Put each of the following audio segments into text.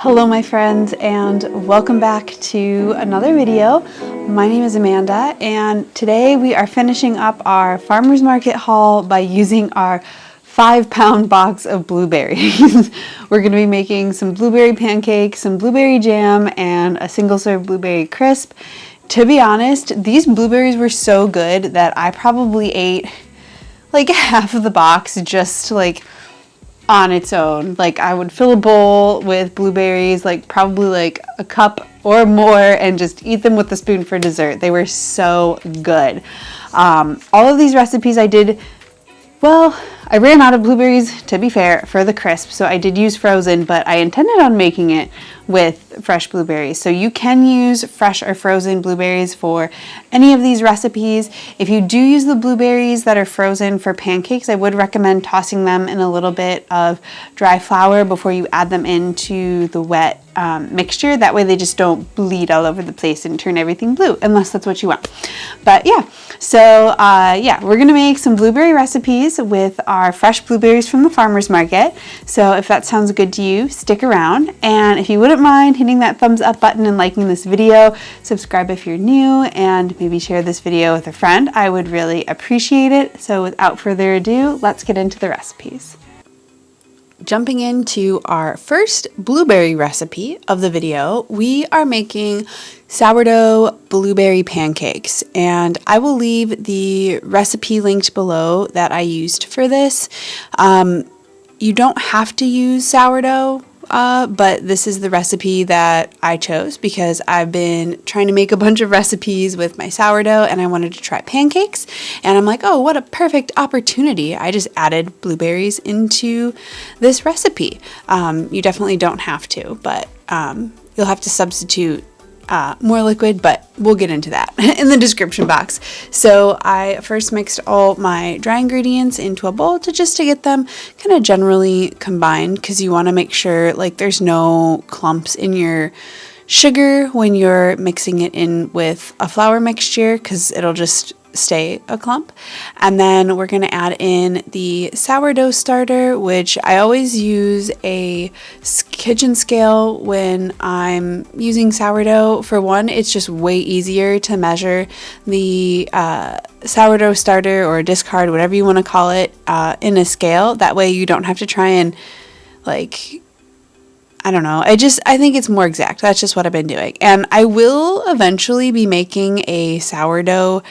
Hello my friends, and welcome back to another video. My name is Amanda, and today we are finishing up our farmer's market haul by using our 5-pound box of blueberries. We're going to be making some blueberry pancakes, some blueberry jam, and a single serve blueberry crisp. To be honest, these blueberries were so good that I probably ate like half of the box just like on its own. Like I would fill a bowl with blueberries, like probably like a cup or more, and just eat them with a spoon for dessert. They were so good. All of these recipes I did, well, I ran out of blueberries, to be fair, for the crisp, so I did use frozen, but I intended on making it with fresh blueberries. So you can use fresh or frozen blueberries for any of these recipes. If you do use the blueberries that are frozen for pancakes, I would recommend tossing them in a little bit of dry flour before you add them into the wet mixture. That way they just don't bleed all over the place and turn everything blue, unless that's what you want. But yeah, so yeah, we're gonna make some blueberry recipes with our fresh blueberries from the farmer's market. So if that sounds good to you, stick around. And if you wouldn't mind hitting that thumbs up button and liking this video, subscribe if you're new, and maybe share this video with a friend, I would really appreciate it. So without further ado, let's get into the recipes. Jumping into our first blueberry recipe of the video, we are making sourdough blueberry pancakes, and I will leave the recipe linked below that I used for this. You don't have to use sourdough, but this is the recipe that I chose because I've been trying to make a bunch of recipes with my sourdough and I wanted to try pancakes, and I'm like, oh, what a perfect opportunity. I just added blueberries into this recipe. You definitely don't have to, but you'll have to substitute more liquid, but we'll get into that in the description box. So I first mixed all my dry ingredients into a bowl to get them kind of generally combined, because you want to make sure like there's no clumps in your sugar when you're mixing it in with a flour mixture, because it'll just stay a clump. And then we're going to add in the sourdough starter, which I always use a kitchen scale when I'm using sourdough. For one, it's just way easier to measure the sourdough starter or discard, whatever you want to call it, in a scale. That way you don't have to try and like, I don't know. I think it's more exact. That's just what I've been doing. And I will eventually be making a sourdough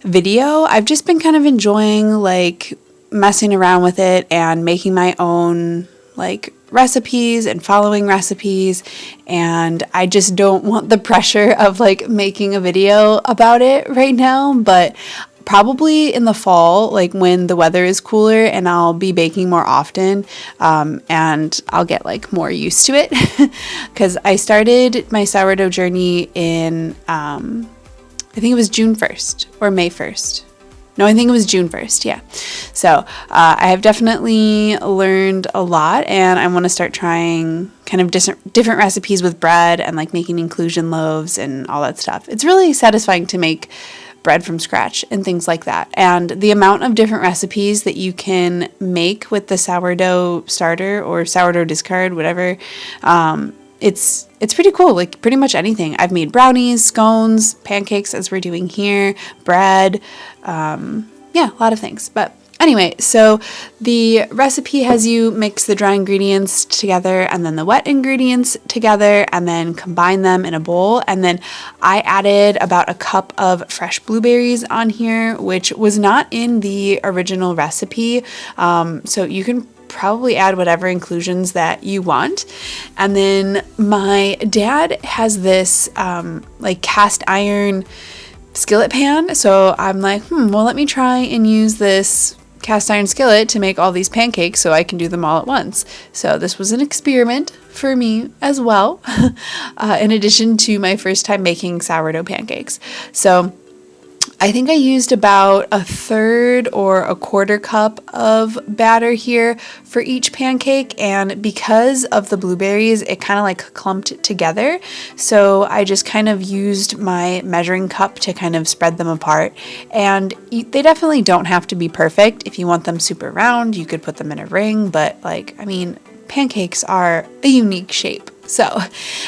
video. I've just been kind of enjoying like messing around with it and making my own like recipes and following recipes, and I just don't want the pressure of like making a video about it right now. But probably in the fall, like when the weather is cooler and I'll be baking more often, and I'll get like more used to it because I started my sourdough journey in I think it was June 1st or May 1st. No, I think it was June 1st, yeah. So I have definitely learned a lot, and I want to start trying kind of different recipes with bread and like making inclusion loaves and all that stuff. It's really satisfying to make bread from scratch and things like that. And the amount of different recipes that you can make with the sourdough starter or sourdough discard, whatever, it's pretty cool. Like pretty much anything. I've made brownies, scones, pancakes, as we're doing here, bread, yeah, a lot of things. But anyway, so the recipe has you mix the dry ingredients together and then the wet ingredients together and then combine them in a bowl. And then I added about a cup of fresh blueberries on here, which was not in the original recipe. So you can probably add whatever inclusions that you want. And then my dad has this like cast iron skillet pan, so I'm like, well, let me try and use this cast iron skillet to make all these pancakes so I can do them all at once. So this was an experiment for me as well, in addition to my first time making sourdough pancakes. So I think I used about a third or a quarter cup of batter here for each pancake, and because of the blueberries, it kind of like clumped together. So I just kind of used my measuring cup to kind of spread them apart, and they definitely don't have to be perfect. If you want them super round, you could put them in a ring, but like, I mean, pancakes are a unique shape. So,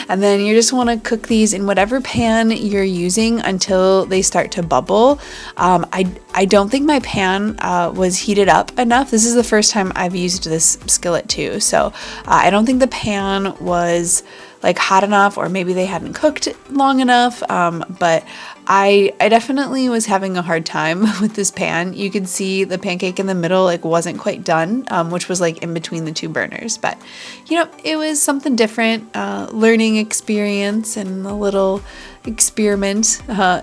and then you just want to cook these in whatever pan you're using until they start to bubble. I don't think my pan was heated up enough. This is the first time I've used this skillet too. So I don't think the pan was like hot enough, or maybe they hadn't cooked long enough. But I definitely was having a hard time with this pan. You could see the pancake in the middle like wasn't quite done, which was like in between the two burners. But you know, it was something different, learning experience and a little experiment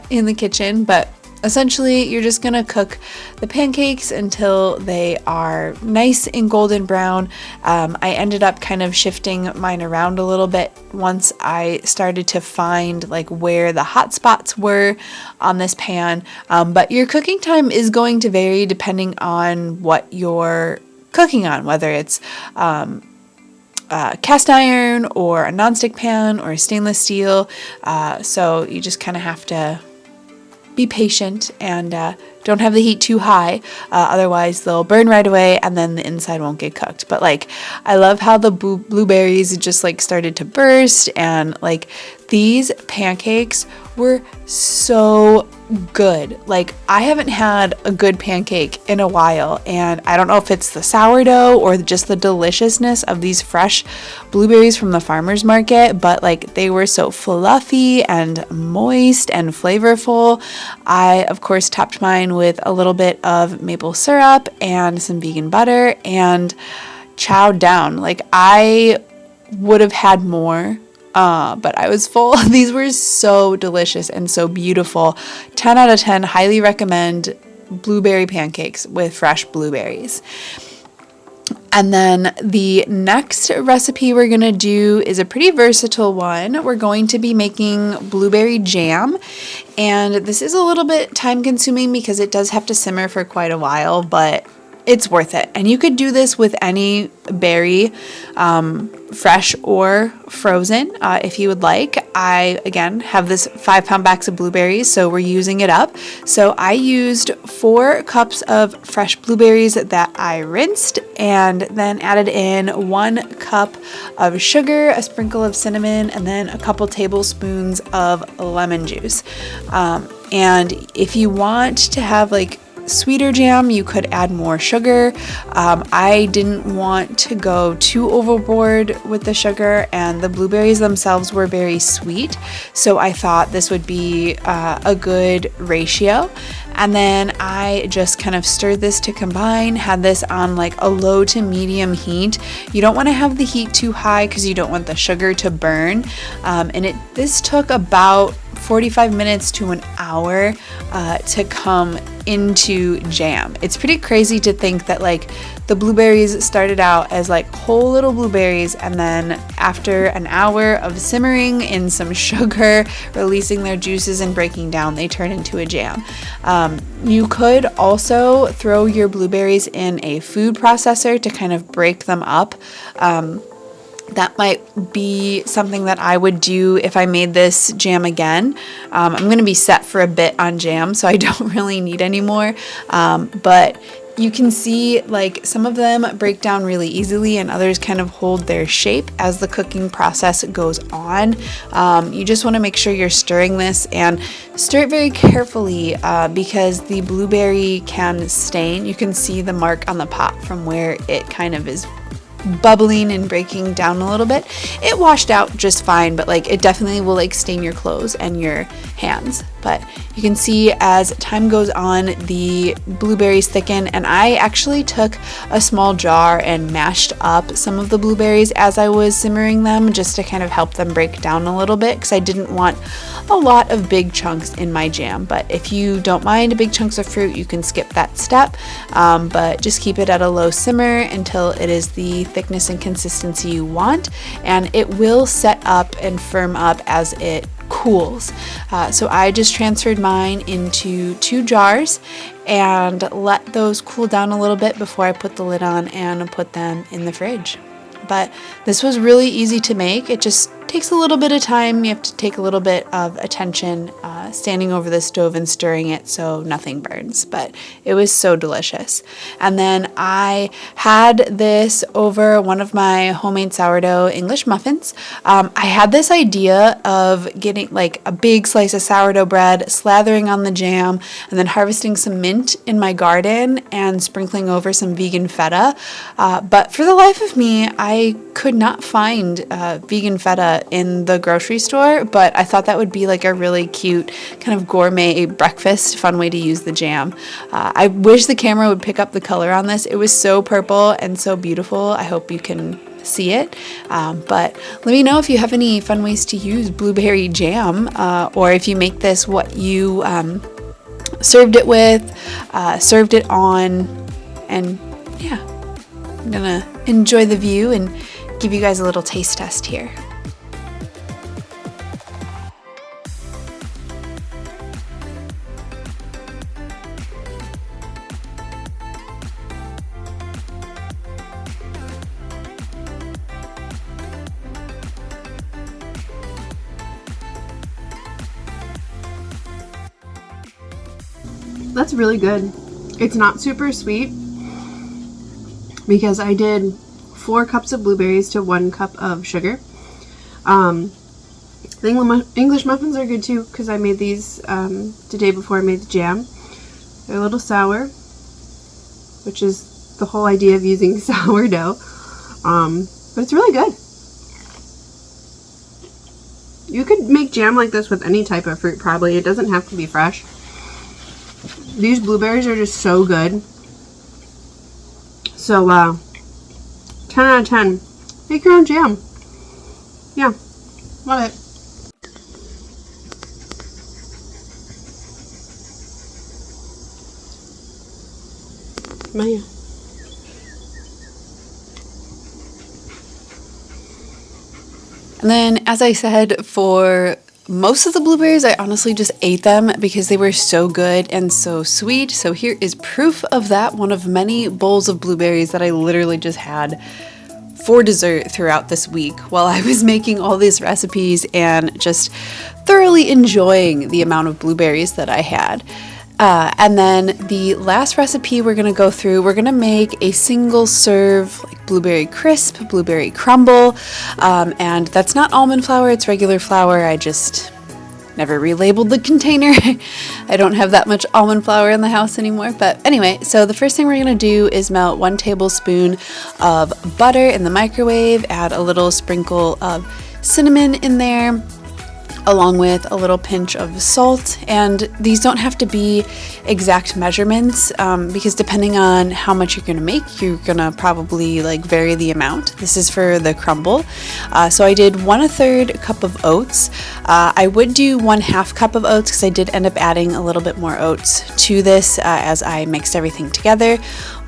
in the kitchen. But essentially, you're just gonna cook the pancakes until they are nice and golden brown. I ended up kind of shifting mine around a little bit once I started to find like where the hot spots were on this pan. But your cooking time is going to vary depending on what you're cooking on, whether it's cast iron or a nonstick pan or stainless steel. So you just kind of have to be patient and don't have the heat too high, otherwise they'll burn right away and then the inside won't get cooked. But like, I love how the blueberries just like started to burst, and like these pancakes were so good. Like, I haven't had a good pancake in a while, and I don't know if it's the sourdough or just the deliciousness of these fresh blueberries from the farmer's market, but like they were so fluffy and moist and flavorful. I of course topped mine with a little bit of maple syrup and some vegan butter and chowed down. Like, I would have had more, but I was full. These were so delicious and so beautiful. 10 out of 10, highly recommend blueberry pancakes with fresh blueberries. And then the next recipe we're going to do is a pretty versatile one. We're going to be making blueberry jam. And this is a little bit time consuming because it does have to simmer for quite a while, but it's worth it. And you could do this with any berry, fresh or frozen, if you would like. I, again, have this 5-pound box of blueberries, so we're using it up. So I used 4 cups of fresh blueberries that I rinsed, and then added in 1 cup of sugar, a sprinkle of cinnamon, and then a couple tablespoons of lemon juice. And if you want to have like sweeter jam, you could add more sugar. I didn't want to go too overboard with the sugar, and the blueberries themselves were very sweet, so I thought this would be a good ratio. And then I just kind of stirred this to combine, had this on like a low to medium heat. You don't want to have the heat too high because you don't want the sugar to burn. And this took about 45 minutes to an hour to come into jam. It's pretty crazy to think that like the blueberries started out as like whole little blueberries, and then after an hour of simmering in some sugar, releasing their juices and breaking down, they turn into a jam. You could also throw your blueberries in a food processor to kind of break them up. That might be something that I would do if I made this jam again. I'm going to be set for a bit on jam, so I don't really need any more. But you can see like some of them break down really easily and others kind of hold their shape as the cooking process goes on. You just want to make sure you're stirring this, and stir it very carefully because the blueberry can stain. You can see the mark on the pot from where it kind of is bubbling and breaking down a little bit. It washed out just fine, but like it definitely will like stain your clothes and your hands. But you can see as time goes on, the blueberries thicken, and I actually took a small jar and mashed up some of the blueberries as I was simmering them, just to kind of help them break down a little bit, because I didn't want a lot of big chunks in my jam. But if you don't mind big chunks of fruit, you can skip that step, but just keep it at a low simmer until it is the thickness and consistency you want, and it will set up and firm up as it cools. So I just transferred mine into 2 jars and let those cool down a little bit before I put the lid on and put them in the fridge. But this was really easy to make. It just takes a little bit of time. You have to take a little bit of attention standing over the stove and stirring it so nothing burns, but it was so delicious. And then I had this over one of my homemade sourdough English muffins. I had this idea of getting like a big slice of sourdough bread, slathering on the jam, and then harvesting some mint in my garden and sprinkling over some vegan feta. But for the life of me, I could not find vegan feta in the grocery store, but I thought that would be like a really cute kind of gourmet breakfast fun way to use the jam. I wish the camera would pick up the color on this. It was so purple and so beautiful. I hope you can see it, but let me know if you have any fun ways to use blueberry jam, or if you make this what you served it with, served it on, and yeah, I'm gonna enjoy the view and give you guys a little taste test here. That's really good. It's not super sweet because I did 4 cups of blueberries to 1 cup of sugar. The English muffins are good too because I made these the day before I made the jam. They're a little sour, which is the whole idea of using sourdough, but it's really good. You could make jam like this with any type of fruit probably. It doesn't have to be fresh. These blueberries are just so good. So, 10 out of 10. Make your own jam. Yeah, love it. Maya. And then, as I said, for most of the blueberries, I honestly just ate them because they were so good and so sweet. So here is proof of that, one of many bowls of blueberries that I literally just had for dessert throughout this week while I was making all these recipes and just thoroughly enjoying the amount of blueberries that I had. And then the last recipe we're going to go through, we're going to make a single serve like blueberry crisp, blueberry crumble, and that's not almond flour, it's regular flour. I just never relabeled the container. I don't have that much almond flour in the house anymore. But anyway, so the first thing we're going to do is melt 1 tablespoon of butter in the microwave, add a little sprinkle of cinnamon in there, along with a little pinch of salt. And these don't have to be exact measurements because depending on how much you're going to make, you're going to probably like vary the amount. This is for the crumble. So I did 1/3 cup of oats. I would do 1/2 cup of oats because I did end up adding a little bit more oats to this as I mixed everything together.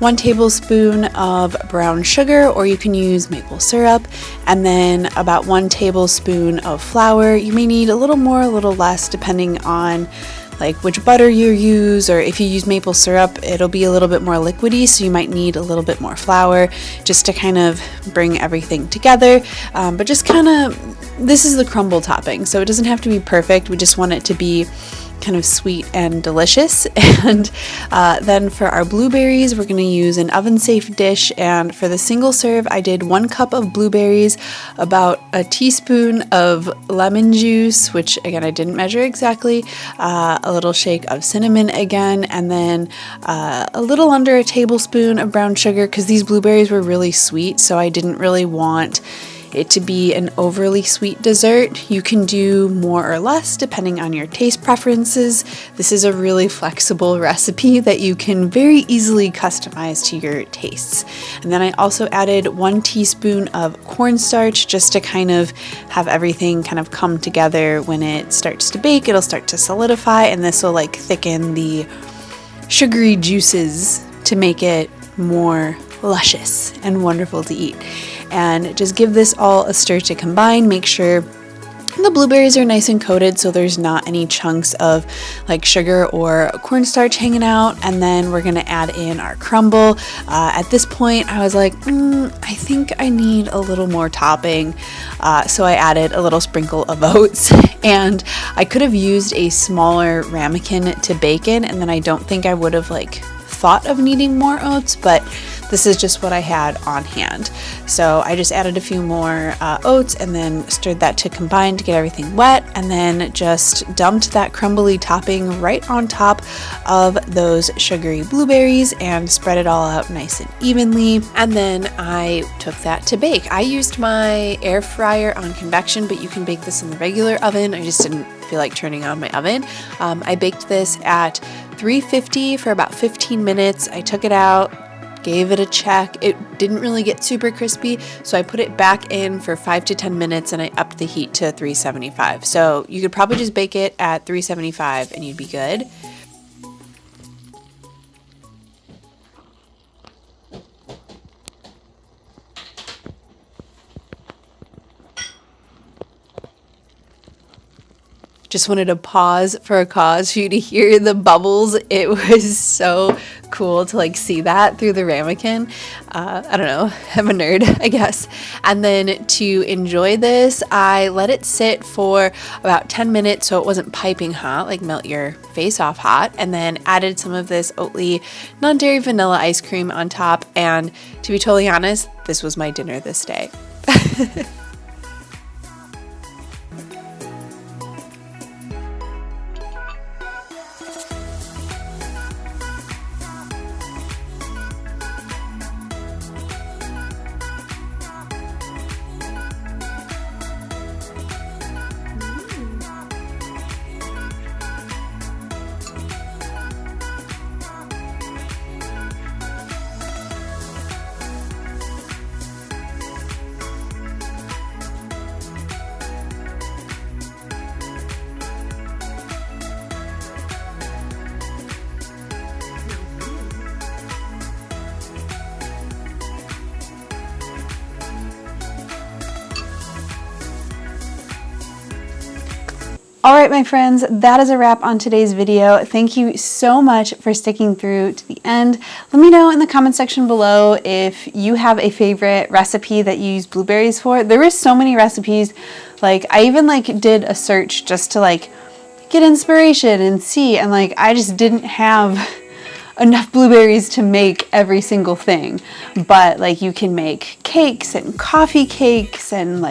1 tablespoon of brown sugar, or you can use maple syrup, and then about 1 tablespoon of flour. You may need a little more, a little less, depending on like which butter you use, or if you use maple syrup, it'll be a little bit more liquidy, so you might need a little bit more flour just to kind of bring everything together. But just kind of, this is the crumble topping, so it doesn't have to be perfect. We just want it to be kind of sweet and delicious. And then for our blueberries, we're going to use an oven safe dish, and for the single serve I did 1 cup of blueberries, about a teaspoon of lemon juice, which again I didn't measure exactly, a little shake of cinnamon again, and then a little under a tablespoon of brown sugar because these blueberries were really sweet, so I didn't really want it to be an overly sweet dessert. You can do more or less depending on your taste preferences. This is a really flexible recipe that you can very easily customize to your tastes. And then I also added 1 teaspoon of cornstarch just to kind of have everything kind of come together. When it starts to bake, it'll start to solidify, and this will like thicken the sugary juices to make it more luscious and wonderful to eat. And just give this all a stir to combine. Make sure The blueberries are nice and coated, so there's not any chunks of like sugar or cornstarch hanging out. And then we're gonna add in our crumble. At this point, I was like, I think I need a little more topping. So I added a little sprinkle of oats, and I could have used a smaller ramekin to bake in, and then I don't think I would have like thought of needing more oats, but this is just what I had on hand. So I just added a few more oats and then stirred that to combine to get everything wet, and then just dumped that crumbly topping right on top of those sugary blueberries and spread it all out nice and evenly. And then I took that to bake. I used my air fryer on convection, but you can bake this in the regular oven. I just didn't feel like turning on my oven. I baked this at 350 for about 15 minutes. I took it out, gave it a check. It didn't really get super crispy, so I put it back in for 5 to 10 minutes and I upped the heat to 375. So you could probably just bake it at 375 and you'd be good. Just wanted to pause for a cause for you to hear the bubbles. It was so cool to like see that through the ramekin. I don't know, I'm a nerd, I guess. And then to enjoy this, I let it sit for about 10 minutes so it wasn't piping hot, like melt your face off hot, and then added some of this Oatly non-dairy vanilla ice cream on top. And to be totally honest, this was my dinner this day. All right, my friends, that is a wrap on today's video. Thank you so much for sticking through to the end. Let me know in the comment section below if you have a favorite recipe that you use blueberries for. There were so many recipes. Like I even did a search just to get inspiration and see, and I just didn't have enough blueberries to make every single thing. But you can make cakes and coffee cakes and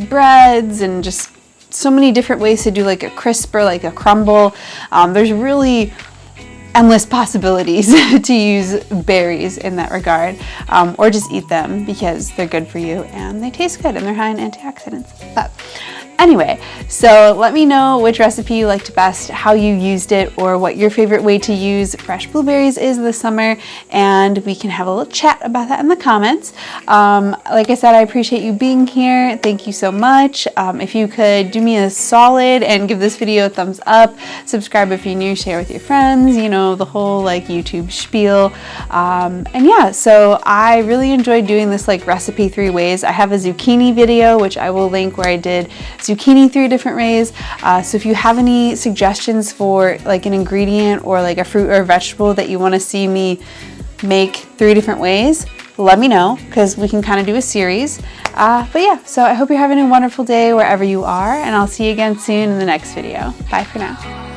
breads and just so many different ways to do a crisp or a crumble. There's really endless possibilities to use berries in that regard, or just eat them because they're good for you and they taste good and they're high in antioxidants. But anyway, so let me know which recipe you liked best, how you used it, or what your favorite way to use fresh blueberries is this summer, and we can have a little chat about that in the comments. Like I said, I appreciate you being here. Thank you so much. If you could do me a solid and give this video a thumbs up, subscribe if you're new, share with your friends, you know, the whole YouTube spiel. And yeah, so I really enjoyed doing this recipe 3 ways. I have a zucchini video, which I will link, where I did zucchini 3 different ways. So if you have any suggestions for an ingredient or a fruit or a vegetable that you want to see me make 3 different ways, let me know, because we can kind of do a series. But yeah, so I hope you're having a wonderful day wherever you are, and I'll see you again soon in the next video. Bye for now.